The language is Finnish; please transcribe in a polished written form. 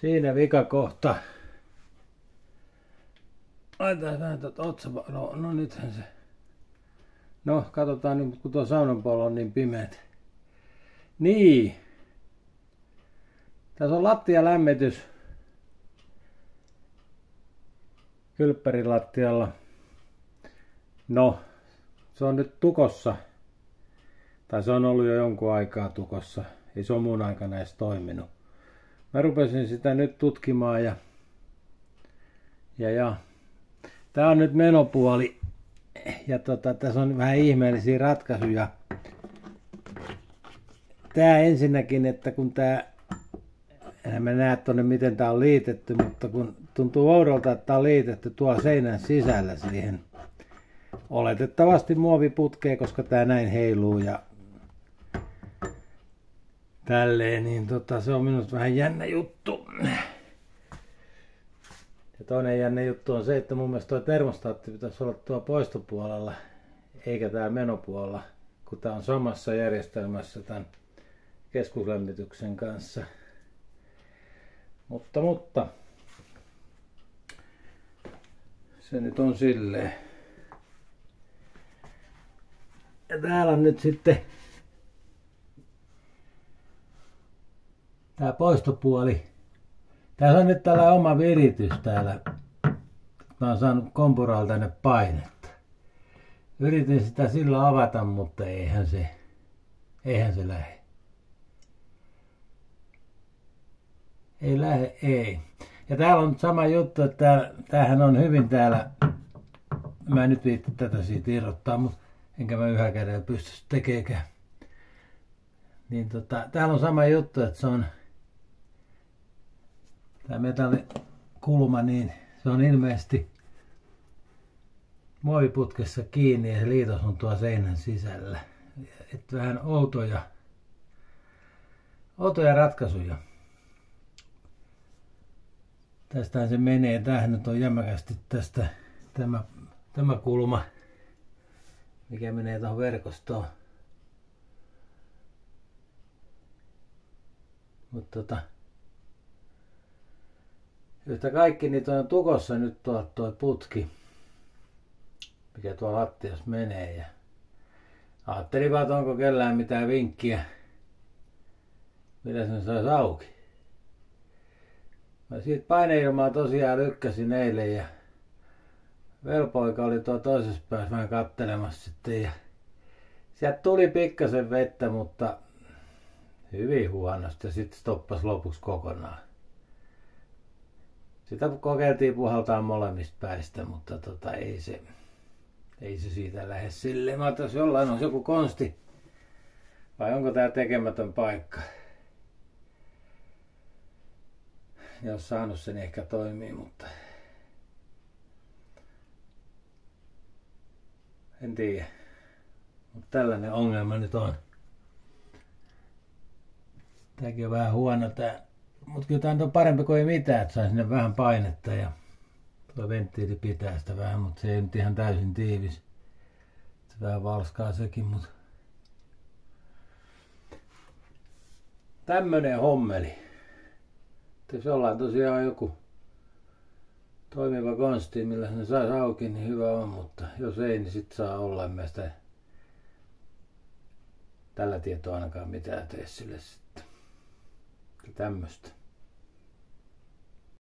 Siinä vikakohta. Laitetaan vähän no nythän se. No, katsotaan nyt, kun tuo saunanpallo on niin pimeät. Niin. Tässä on lattialämmitys. Kylppärilattialla. No, se on nyt tukossa. Tai se on ollut jo jonkun aikaa tukossa. Ei se ole mun aikana edes toiminut. Mä rupesin sitä nyt tutkimaan ja tää on nyt menopuoli. Ja tässä on vähän ihmeellisiä ratkaisuja. Tää ensinnäkin, että kun tää, en mä näe tonne miten tää on liitetty, mutta kun tuntuu oudolta, että tää on liitetty tuolla seinän sisällä siihen. Oletettavasti muoviputkeen, koska tää näin heiluu ja tälleen, niin se on minusta vähän jännä juttu. Ja toinen jännä juttu on se, että mun mielestä tuo termostaatti pitäisi olla tuo poistopuolella, eikä täällä menopuolella, kun tää on samassa järjestelmässä tämän keskuslämmityksen kanssa. Mutta se nyt on silleen. Ja täällä on nyt sitten tää poistopuoli. Tässä on nyt tällä oma viritys täällä. Mä oon saanut kompuraalta tänne painetta. Yritin sitä sillä avata, mutta eihän se lähde. Ei lähde, ei. Ja täällä on sama juttu, että tämähän on hyvin täällä. Mä en nyt viitti tätä siitä irrottaa, mutta enkä mä yhä kädellä pysty tekemään. Niin täällä on sama juttu, että se on tämä metallikulma, niin se on ilmeisesti muoviputkessa kiinni ja se liitos on tuo seinän sisällä. Että vähän outoja ratkaisuja. Tästähän se menee. Tämähän nyt on jämäkästi tästä tämä kulma, mikä menee tuohon verkostoon. Mutta yhtä kaikki niin on tukossa nyt tuo putki, mikä tuolla lattiassa menee. Ja ajattelin vaan, että onko kellään mitään vinkkiä, millä sen saisi auki. Mä siitä paineilmaa tosiaan lykkäsin eilen ja velpoika oli tuo toisessa päässä vähän kattelemassa sitten. Ja sieltä tuli pikkasen vettä, mutta hyvin huonosti ja sitten stoppasi lopuksi kokonaan. Sitä kokeiltiin puhaltaa molemmista päistä, mutta ei se siitä lähde silleen. Mä ajattelin, jos jollain on joku konsti, vai onko tää tekemätön paikka. Ja jos saanut sen ehkä toimii, mutta en tiedä. Mutta tällainen ongelma nyt on. Tääkin on vähän huono tää. Mutta kyllä tää on parempi kuin ei mitään, että saa sinne vähän painetta ja tuo venttiili pitää sitä vähän, mutta se ei nyt ihan täysin tiivis. Se vähän valskaa sekin, mutta tämmönen hommeli. Jos jollain tosiaan joku toimiva konsti, millä sen saisi auki, niin hyvä on, mutta jos ei, niin sit saa olla. En mä sitä tällä tietoa ainakaan mitään tee sille sitten. Tämmöstä.